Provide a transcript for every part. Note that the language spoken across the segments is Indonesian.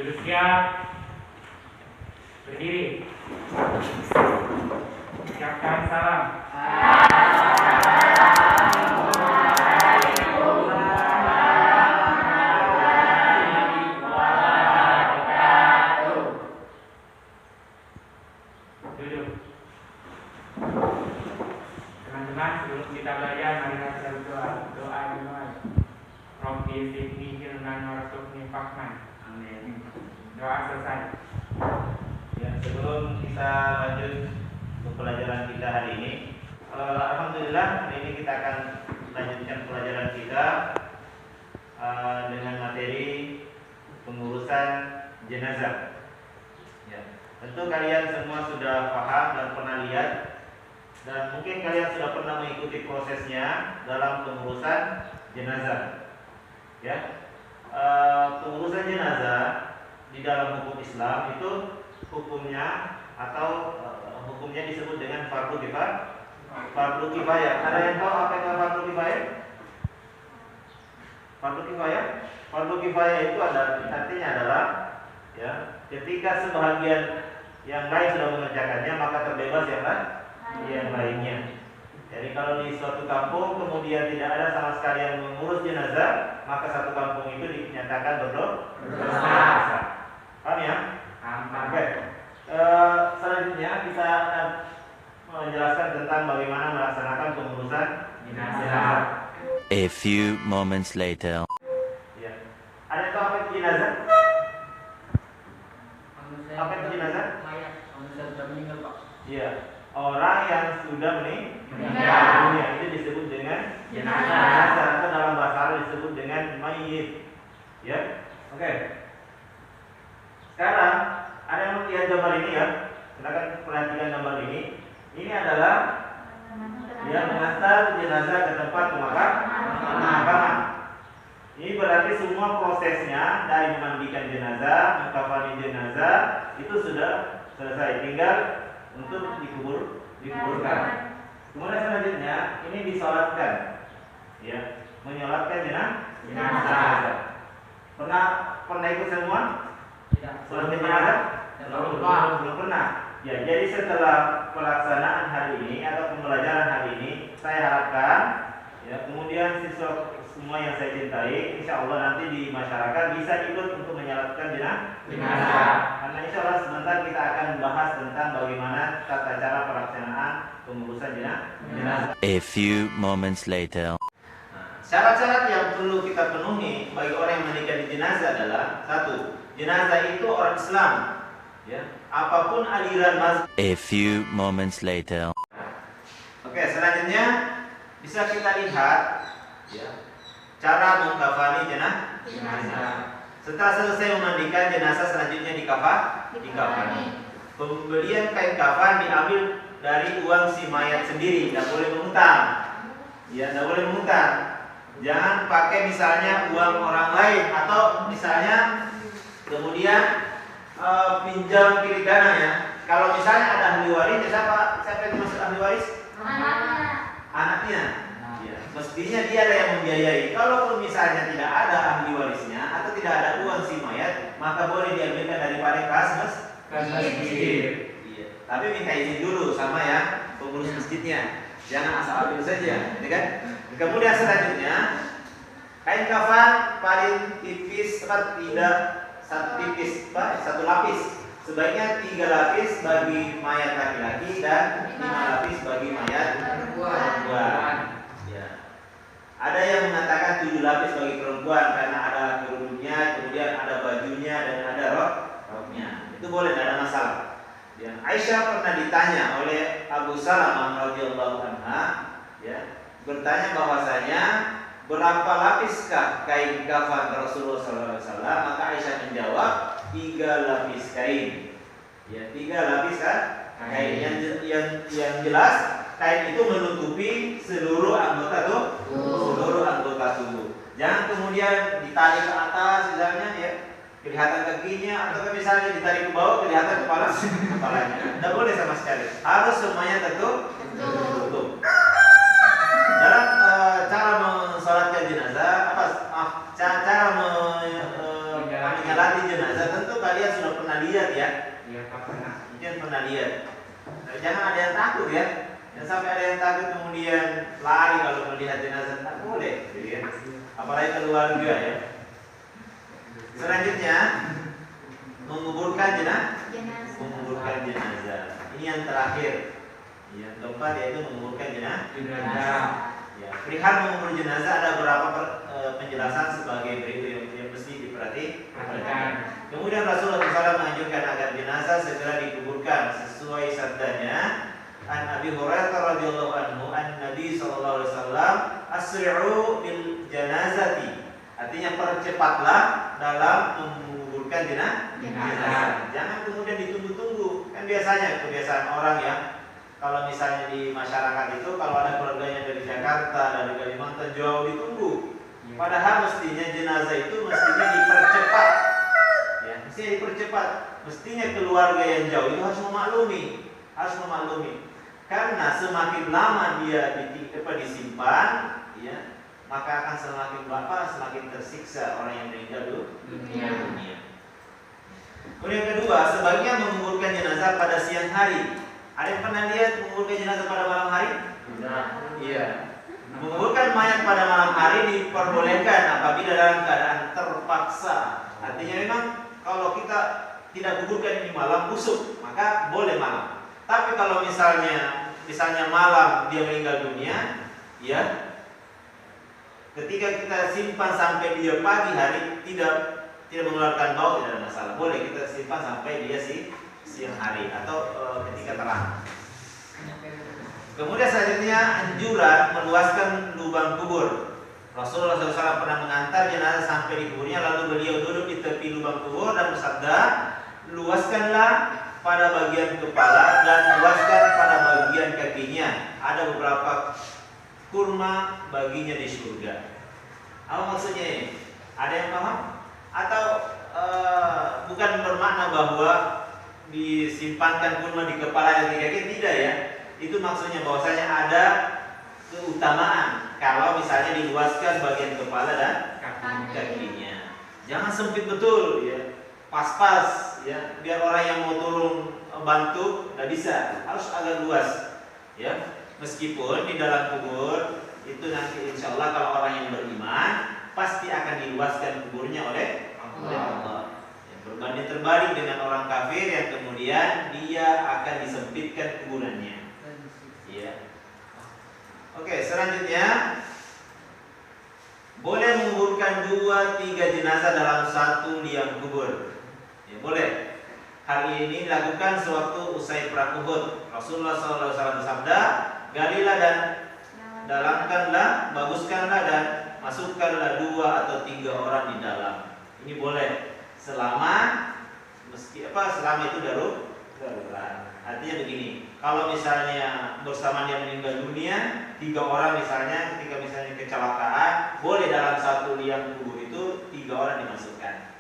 Duduk siap. Berdiri. Ucapkan salam. Duduk. Teman-teman, sebelum kita belajar, mari kita berdoa. Doa dimulai. Rabbi zidni ilman warzuqni fahman. Amin. Doa selesai. Ya, sebelum kita lanjut ke pelajaran kita hari ini, alhamdulillah hari ini kita akan lanjutkan pelajaran kita dengan materi pengurusan jenazah. Ya, tentu kalian semua sudah paham dan pernah lihat, dan mungkin kalian sudah pernah mengikuti prosesnya dalam pengurusan jenazah. Ya, pengurusan jenazah di dalam hukum Islam itu hukumnya atau hukumnya disebut dengan fardu kifayah. Fardu kifayah. Ada yang tahu apa itu fardu kifayah? Fardu kifayah. Fardu kifayah itu artinya adalah ya, ketika sebahagian yang lain sudah mengerjakannya, maka terbebas yang lainnya. Jadi kalau di suatu kampung kemudian tidak ada sama sekali yang mengurus jenazah, maka satu kampung itu dinyatakan berdosa. Paham ya? Oke. Selanjutnya kita akan menjelaskan tentang bagaimana melaksanakan pengurusan jenazah. A few moments later. Ya. Ada yang tahu apa itu jenazah? Apa itu jenazah? Manusia sudah meninggal, Pak. Iya. Orang yang sudah meninggal dunia itu disebut dengan Jenazah. atau dalam bahasa Arab disebut dengan mayyit. Ya. Oke. Sekarang ada yang melihat gambar ini ya. Silakan perhatikan gambar ini. Ini adalah yang mengantar jenazah ke tempat pemakaman. Ini berarti semua prosesnya dari memandikan jenazah, mengkafani jenazah itu sudah selesai. Tinggal untuk dikuburkan. Kemudian selanjutnya ini disolatkan. Ya, menyolatkan jenazah. Pernah ikut semua? Sholat jenazah? Belum pernah. Ya, jadi setelah pelaksanaan hari ini atau pembelajaran hari ini, saya harapkan ya kemudian siswa semua yang saya cintai, insya Allah nanti di masyarakat bisa ikut untuk menyolatkan jenazah. Karena insya Allah sebentar kita akan bahas tentang bagaimana tata cara pelaksanaan pengurusan jenazah. A few moments later. Syarat-syarat yang perlu kita penuhi bagi orang yang meninggal di jenazah adalah satu, jenazah itu orang Islam, ya, apapun aliran mazhab. A few moments later. Oke, selanjutnya bisa kita lihat, ya, cara mengkafani jenazah. Setelah selesai memandikan jenazah, selanjutnya dikafani. Pembelian kain kafan diambil dari uang si mayat sendiri, tidak boleh mengutang. Ya, tidak boleh mengutang. Jangan pakai misalnya uang orang lain atau misalnya kemudian pinjam kiri kanan ya. Kalau misalnya ada ahli waris, siapa yang masuk ahli waris? Anaknya. Ya, mestinya dia ada yang membiayai. Kalaupun misalnya tidak ada ahli warisnya atau tidak ada uang si mayat, maka boleh diambilkan daripada kas masjid. Iya. Tapi minta izin dulu sama ya pengurus masjidnya. Jangan asal ambil saja, ya kan? Kemudian selanjutnya kain kafan paling tipis tidak satu lapis. Sebaiknya 3 lapis bagi mayat laki-laki dan 5 lapis bagi mayat perempuan. Ya. Ada yang mengatakan 7 lapis bagi perempuan karena ada kerudungnya, kemudian ada bajunya dan ada roknya. Itu boleh, tidak ada masalah. Ya. Aisyah pernah ditanya oleh Abu Salamah radhiyallahu anha, ya, bertanya bahwasanya berapa lapiskah kain kafan Rasulullah SAW? Maka Aisyah menjawab 3 lapis kain. Ya, 3 lapis kain. Yang jelas kain itu menutupi seluruh anggota tubuh. Jangan kemudian ditarik ke atas misalnya ya, kelihatan kakinya, atau misalnya ditarik ke bawah kelihatan kepalanya. Tidak boleh sama sekali. Harus semuanya tertutup. Dalam cara mensolatkan jenazah, cara menyolati jenazah, tentu pernah lihat. Nah, jangan ada yang takut ya. Jangan sampai ada yang takut kemudian lari kalau melihat jenazah. Tak boleh, gitu ya. Apalagi keluarga ya. Selanjutnya menguburkan menguburkan jenazah. Ini yang terakhir. Yang keempat yaitu menguburkan jenazah. Ya, perihal mengubur jenazah ada beberapa penjelasan sebagai berikut yang mesti diperhatikan. Kemudian Rasulullah SAW menganjurkan agar jenazah segera dikuburkan sesuai sabdanya. An Abi Hurairah radhiyallahu anhu an Nabi sallallahu alaihi wasallam asri'u bil janazati. Artinya percepatlah dalam menguburkan jenazah. Jangan kemudian ditunggu-tunggu. Kan biasanya kebiasaan orang ya. Kalau misalnya di masyarakat itu kalau ada keluarganya dari Jakarta, dari Kalimantan jauh ditunggu. Padahal mestinya jenazah itu mestinya dipercepat. Ya, mestinya dipercepat. Mestinya keluarga yang jauh itu harus memaklumi. Karena semakin lama dia disimpan, ya, maka akan semakin tersiksa orang yang meninggal dunia. Kemudian yang kedua, sebagian menguburkan jenazah pada siang hari. Ada yang pernah lihat menguburkan jenazah pada malam hari? Iya. Menguburkan mayat pada malam hari diperbolehkan apabila dalam keadaan terpaksa. Artinya memang kalau kita tidak kuburkan ini malam busuk, maka boleh malam. Tapi kalau misalnya malam dia meninggal dunia, ya, ketika kita simpan sampai dia pagi hari tidak mengeluarkan bau, tidak ada masalah. Boleh kita simpan sampai dia siang hari atau ketika terang. Kemudian selanjutnya anjuran meluaskan lubang kubur. Rasulullah SAW pernah mengantar jenazah sampai di kuburnya, lalu beliau duduk di tepi lubang kubur dan bersabda, luaskanlah pada bagian kepala dan luaskan pada bagian kakinya. Ada beberapa kurma baginya di surga. Apa maksudnya ini? Ada yang paham? Atau bukan bermakna bahwa disimpankan kurma di kepala dan di kaki? Tidak ya. Itu maksudnya bahwasanya ada keutamaan kalau misalnya diluaskan bagian kepala dan kakinya. Jangan sempit betul ya. Pas-pas ya, biar orang yang mau turun bantu nggak bisa, harus agak luas ya. Meskipun di dalam kubur itu nanti insya Allah kalau orang yang beriman pasti akan diluaskan kuburnya oleh Allah. Ya, berbanding terbalik dengan orang kafir yang kemudian dia akan disempitkan kuburannya. Ya. Oke, selanjutnya boleh menguburkan 2-3 jenazah dalam satu liang kubur. Ya, boleh. Hal ini dilakukan sewaktu usai perang Uhud. Rasulullah SAW bersabda, galilah dan dalamkanlah, baguskanlah dan masukkanlah 2 atau 3 orang di dalam. Ini boleh selama itu darurat. Artinya begini, kalau misalnya bersama dia meninggal dunia 3 orang misalnya, ketika misalnya kecelakaan, boleh dalam satu liang kubur itu 3 orang dimasukkan.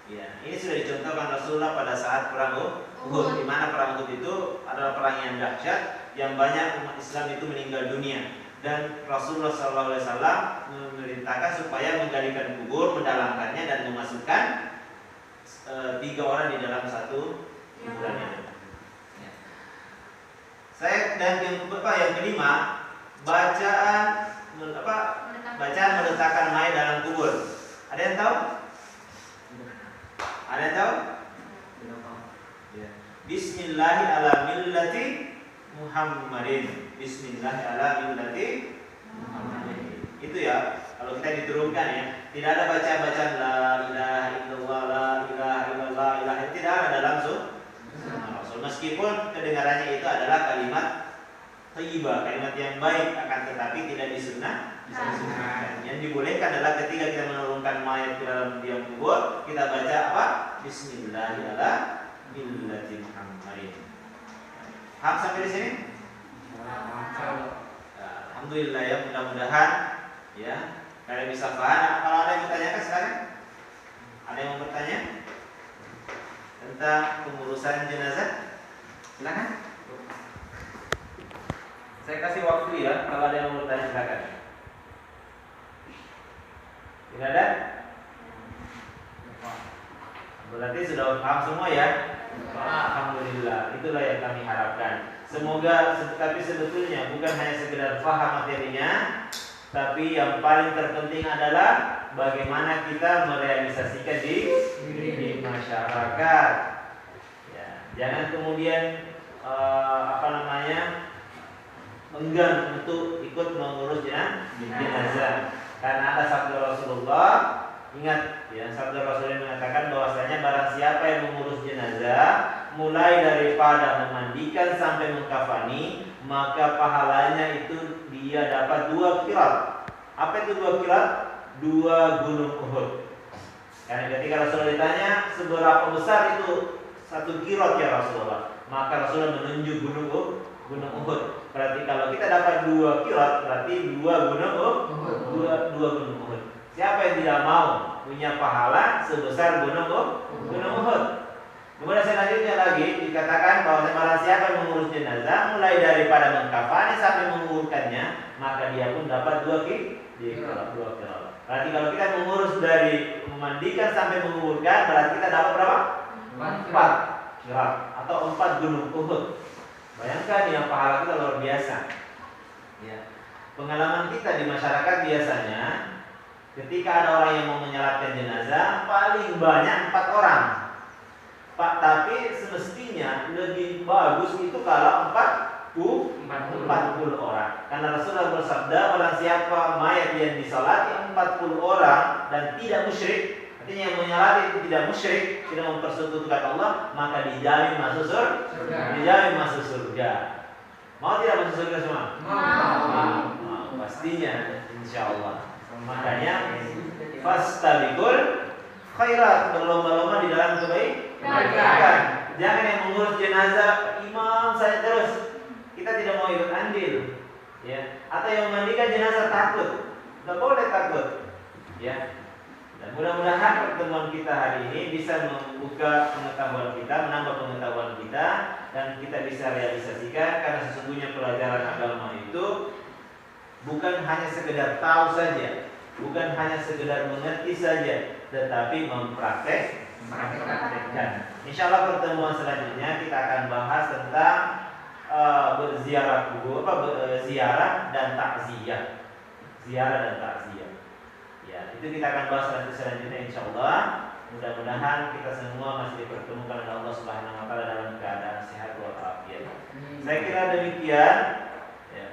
Ya, ini sudah dicontohkan Rasulullah pada saat perang Uhud, di mana perang Uhud itu adalah perang yang dahsyat, yang banyak umat Islam itu meninggal dunia. Dan Rasulullah SAW memerintahkan supaya menggalikan kubur, mendalamkannya dan memasukkan 3 orang di dalam satu kuburan. Ya. Yang kelima, bacaan meletakkan mayat dalam kubur. Ada yang tahu? Ada yang tahu? Ya. Bismillahi ala millati Muhammadin. Bismillahi ala millati Muhammadin. Itu ya, kalau kita diturunkan ya, tidak ada bacaan la ilaha illallah, la ilaha illallah, ilaha, tidak ada langsung. Meskipun kedengarannya itu adalah kalimat thayyibah, kalimat yang baik, akan tetapi tidak disunnahkan. Yang dibolehkan adalah ketika kita menurunkan mayat ke dalam liang kubur, kita baca apa? Bismillahi ala millati Muhammadin. Paham sampai di sini? Alhamdulillah ya, mudah-mudahan ya kalian bisa paham. Kalau ada yang bertanya silakan. Ada yang mau bertanya tentang pengurusan jenazah? Silakan. Saya kasih waktu ya, kalau ada yang mau bertanya silakan. Tidak ada? Berarti sudah paham semua ya. Alhamdulillah, itulah yang kami harapkan. Semoga, tapi sebetulnya bukan hanya sekedar paham materinya, tapi yang paling terpenting adalah bagaimana kita merealisasikan di masyarakat. Ya, jangan kemudian enggan untuk ikut mengurus jenazah. Karena ada sabda Rasulullah, ingat ya, sabda Rasulullah mengatakan bahwasanya barang siapa yang mengurus jenazah mulai daripada memandikan sampai mengkafani, maka pahalanya itu dia dapat 2 qirat. Apa itu 2 qirat? 2 gunung Uhud. Karena ketika Rasulullah ditanya seberapa besar itu 1 qirat ya Rasulullah, maka Rasulullah menunjuk gunung Uhud. Berarti kalau kita dapat 2 qirat, berarti 2 gunung Uhud. Siapa yang tidak mau punya pahala sebesar gunung Uhud? Kemudian selanjutnya lagi dikatakan bahwa barang siapa yang mengurus jenazah mulai daripada mengkafani sampai menguburkannya, maka dia pun dapat 2 qirat. Berarti kalau kita mengurus dari memandikan sampai menguburkan, berarti kita dapat berapa? 4 qirat atau 4 gunung Uhud. Bayangkan yang pahala kita luar biasa. Ya. Pengalaman kita di masyarakat biasanya ketika ada orang yang mau menyalatkan jenazah paling banyak 4 orang. Pak, tapi semestinya lebih bagus itu kalau 40 orang. Karena Rasulullah bersabda, barang siapa mayat yang disalati 40 orang dan tidak musyrik, artinya yang menyalati itu tidak musyrik, tidak mempersekutukan Allah, maka dijamin masuk surga. Mau tidak masuk surga semua? Mau. Pastinya, insya Allah. Makanya fastabiqul khairat, berlomba-lomba di dalam kebaikan. Jangan yang mengurus jenazah imam saya terus, kita tidak mau ikut andil, ya. Atau yang memandikan jenazah takut, tidak boleh takut, ya. Dan mudah-mudahan pertemuan kita hari ini bisa membuka pengetahuan kita, menambah pengetahuan kita, dan kita bisa realisasikan. Karena sesungguhnya pelajaran agama itu bukan hanya sekedar tahu saja, bukan hanya sekedar mengerti saja, tetapi mempraktekkan. Insya Allah pertemuan selanjutnya kita akan bahas tentang berziarah kubur, ziarah dan takziah. Ziarah dan takziah. Ya, itu kita akan bahas nanti selanjutnya insya Allah. Mudah-mudahan kita semua masih dipertemukan oleh Allah Subhanahu wa taala dalam keadaan sehat walafiat. Saya kira demikian. Ya,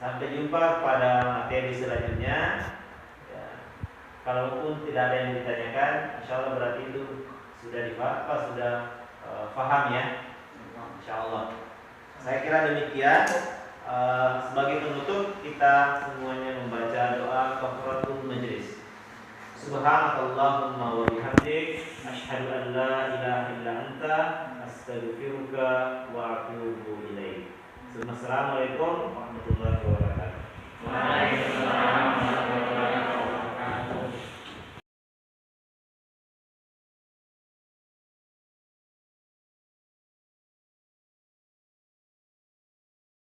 sampai jumpa pada materi selanjutnya. Ya, kalaupun tidak ada yang ditanyakan, insya Allah berarti itu sudah faham ya. Insya Allah. Saya kira demikian. Sebagai penutup kita semuanya membaca doa kafaratul majlis. Subhanakallahumma wa bihamdik, asyhadu an la ilaha illa anta, astaghfiruka wa atubu ilaik. Assalamualaikum warahmatullahi wabarakatuh.